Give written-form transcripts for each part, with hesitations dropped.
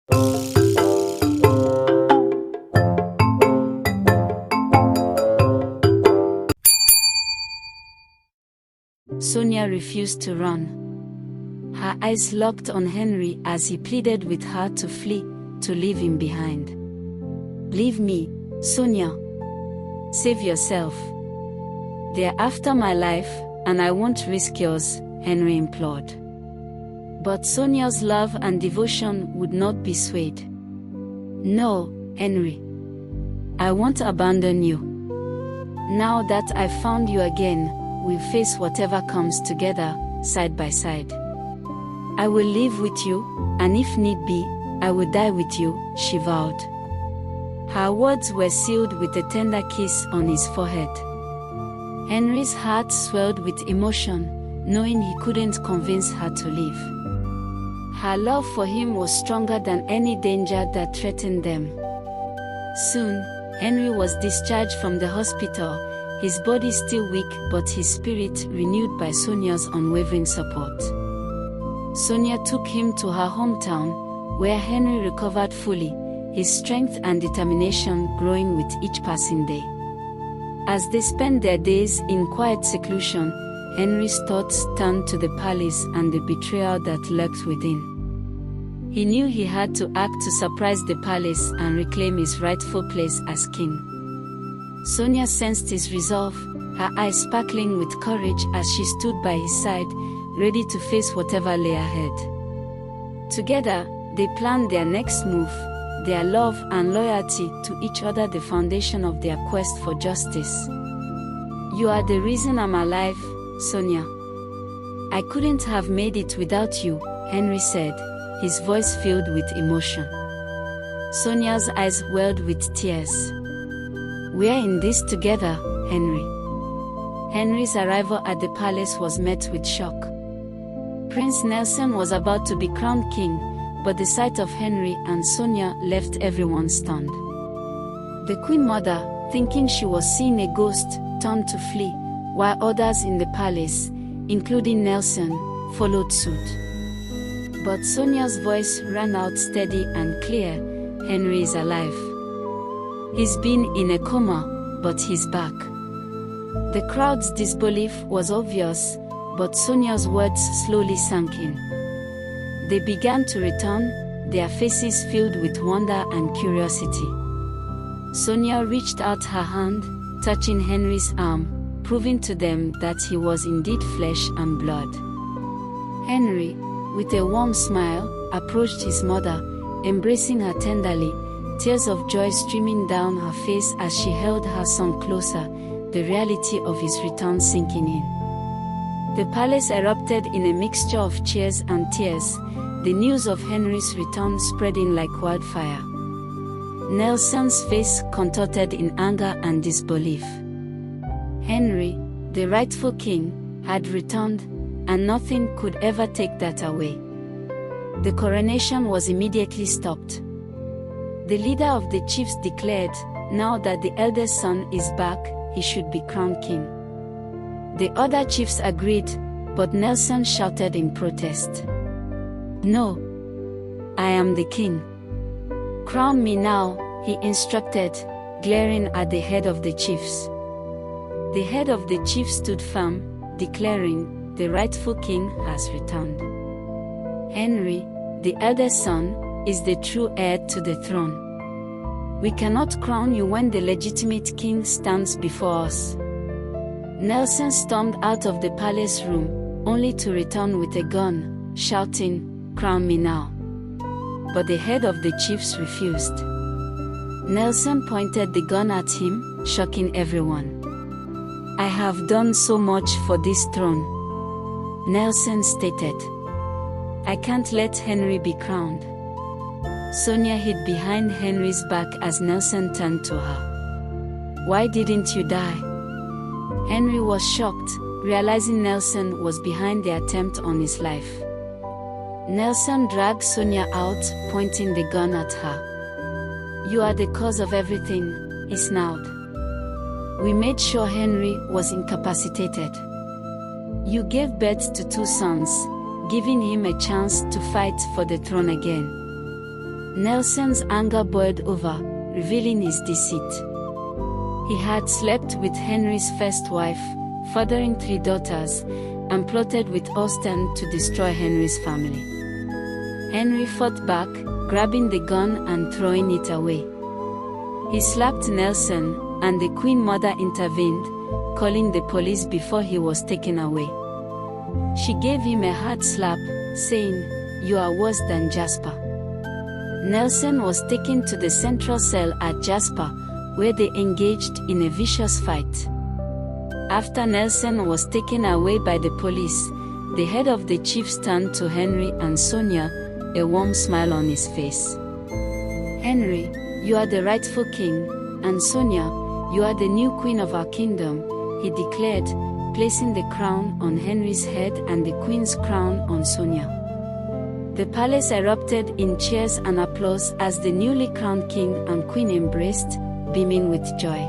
Sonia refused to run. Her eyes locked on Henry as he pleaded with her to flee, to leave him behind. "Leave me, Sonia. Save yourself. They're after my life, and I won't risk yours," Henry implored. But Sonia's love and devotion would not be swayed. "No, Henry. I won't abandon you. Now that I've found you again, we'll face whatever comes together, side by side. I will live with you, and if need be, I will die with you," she vowed. Her words were sealed with a tender kiss on his forehead. Henry's heart swelled with emotion, knowing he couldn't convince her to leave. Her love for him was stronger than any danger that threatened them. Soon, Henry was discharged from the hospital, his body still weak but his spirit renewed by Sonia's unwavering support. Sonia took him to her hometown, where Henry recovered fully, his strength and determination growing with each passing day. As they spent their days in quiet seclusion, Henry's thoughts turned to the palace and the betrayal that lurked within. He knew he had to act to surprise the palace and reclaim his rightful place as king. Sonia sensed his resolve, her eyes sparkling with courage as she stood by his side, ready to face whatever lay ahead. Together, they planned their next move, their love and loyalty to each other the foundation of their quest for justice. "You are the reason I'm alive, Sonia. I couldn't have made it without you," Henry said, his voice filled with emotion. Sonia's eyes welled with tears. "We're in this together, Henry." Henry's arrival at the palace was met with shock. Prince Nelson was about to be crowned king, but the sight of Henry and Sonia left everyone stunned. The Queen Mother, thinking she was seeing a ghost, turned to flee, while others in the palace, including Nelson, followed suit. But Sonia's voice rang out steady and clear, "Henry is alive. He's been in a coma, but he's back." The crowd's disbelief was obvious, but Sonia's words slowly sank in. They began to return, their faces filled with wonder and curiosity. Sonia reached out her hand, touching Henry's arm, proving to them that he was indeed flesh and blood. Henry, with a warm smile, approached his mother, embracing her tenderly, tears of joy streaming down her face as she held her son closer, the reality of his return sinking in. The palace erupted in a mixture of cheers and tears, the news of Henry's return spreading like wildfire. Nelson's face contorted in anger and disbelief. Henry, the rightful king, had returned, and nothing could ever take that away. The coronation was immediately stopped. The leader of the chiefs declared, now that the eldest son is back, he should be crowned king. The other chiefs agreed, but Nelson shouted in protest. "No! I am the king. Crown me now," he instructed, glaring at the head of the chiefs. The head of the chiefs stood firm, declaring, "The rightful king has returned. Henry, the eldest son, is the true heir to the throne. We cannot crown you when the legitimate king stands before us." Nelson stormed out of the palace room, only to return with a gun, shouting, "Crown me now." But the head of the chiefs refused. Nelson pointed the gun at him, shocking everyone. "I have done so much for this throne," Nelson stated. "I can't let Henry be crowned." Sonia hid behind Henry's back as Nelson turned to her. "Why didn't you die?" Henry was shocked, realizing Nelson was behind the attempt on his life. Nelson dragged Sonia out, pointing the gun at her. "You are the cause of everything," he snarled. "We made sure Henry was incapacitated. You gave birth to 2 sons, giving him a chance to fight for the throne again. Nelson's anger boiled over, revealing his deceit. He had slept with Henry's first wife, fathering 3 daughters, and plotted with Austen to destroy Henry's family. Henry fought back, grabbing the gun and throwing it away. He slapped Nelson, and the Queen Mother intervened, calling the police before he was taken away. She gave him a hard slap, saying, "You are worse than Jasper." Nelson was taken to the central cell at Jasper, where they engaged in a vicious fight. After Nelson was taken away by the police, the head of the chiefs turned to Henry and Sonia, a warm smile on his face. "Henry, you are the rightful king, and Sonia, you are the new queen of our kingdom," he declared, placing the crown on Henry's head and the queen's crown on Sonia. The palace erupted in cheers and applause as the newly crowned king and queen embraced, beaming with joy.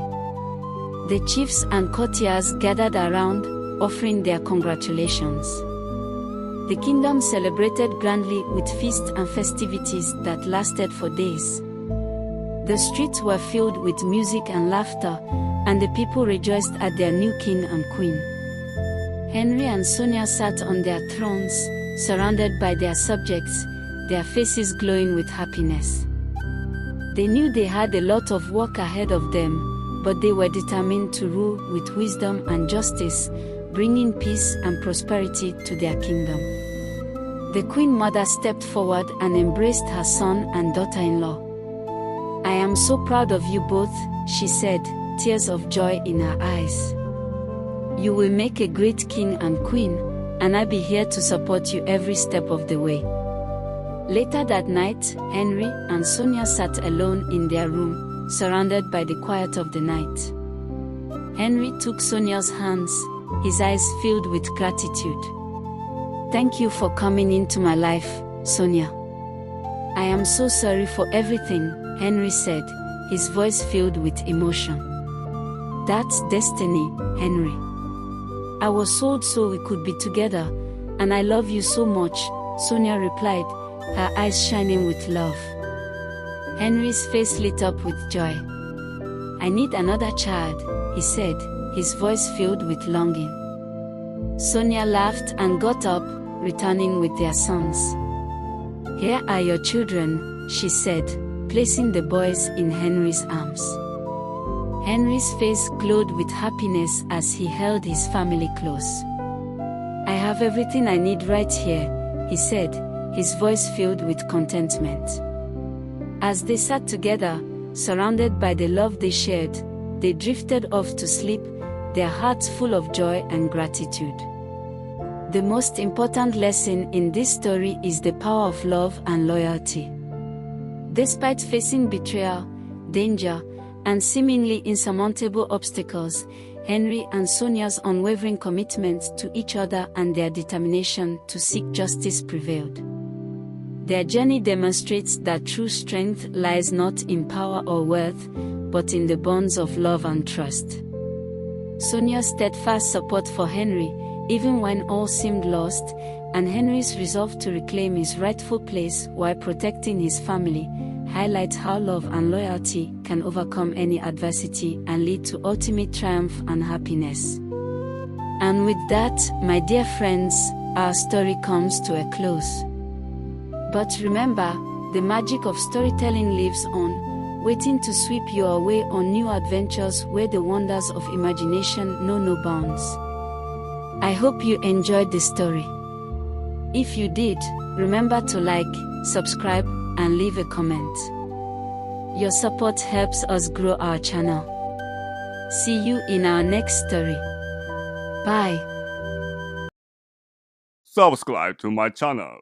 The chiefs and courtiers gathered around, offering their congratulations. The kingdom celebrated grandly with feasts and festivities that lasted for days. The streets were filled with music and laughter, and the people rejoiced at their new king and queen. Henry and Sonia sat on their thrones, surrounded by their subjects, their faces glowing with happiness. They knew they had a lot of work ahead of them, but they were determined to rule with wisdom and justice, bringing peace and prosperity to their kingdom. The Queen Mother stepped forward and embraced her son and daughter-in-law. "I am so proud of you both," she said, tears of joy in her eyes. "You will make a great king and queen, and I'll be here to support you every step of the way." Later that night, Henry and Sonia sat alone in their room, surrounded by the quiet of the night. Henry took Sonia's hands, his eyes filled with gratitude. "Thank you for coming into my life, Sonia. I am so sorry for everything," Henry said, his voice filled with emotion. "That's destiny, Henry. I was sold so we could be together, and I love you so much," Sonia replied, her eyes shining with love. Henry's face lit up with joy. "I need another child," he said, his voice filled with longing. Sonia laughed and got up, returning with their sons. "Here are your children," she said, placing the boys in Henry's arms. Henry's face glowed with happiness as he held his family close. "I have everything I need right here," he said, his voice filled with contentment. As they sat together, surrounded by the love they shared, they drifted off to sleep, their hearts full of joy and gratitude. The most important lesson in this story is the power of love and loyalty. Despite facing betrayal, danger, and seemingly insurmountable obstacles, Henry and Sonia's unwavering commitment to each other and their determination to seek justice prevailed. Their journey demonstrates that true strength lies not in power or wealth, but in the bonds of love and trust. Sonia's steadfast support for Henry, even when all seemed lost, and Henry's resolve to reclaim his rightful place while protecting his family, highlight how love and loyalty can overcome any adversity and lead to ultimate triumph and happiness. And with that, my dear friends, our story comes to a close. But remember, the magic of storytelling lives on, waiting to sweep you away on new adventures where the wonders of imagination know no bounds. I hope you enjoyed the story. If you did, remember to like, subscribe, and leave a comment. Your support helps us grow our channel. See you in our next story. Bye. Subscribe to my channel.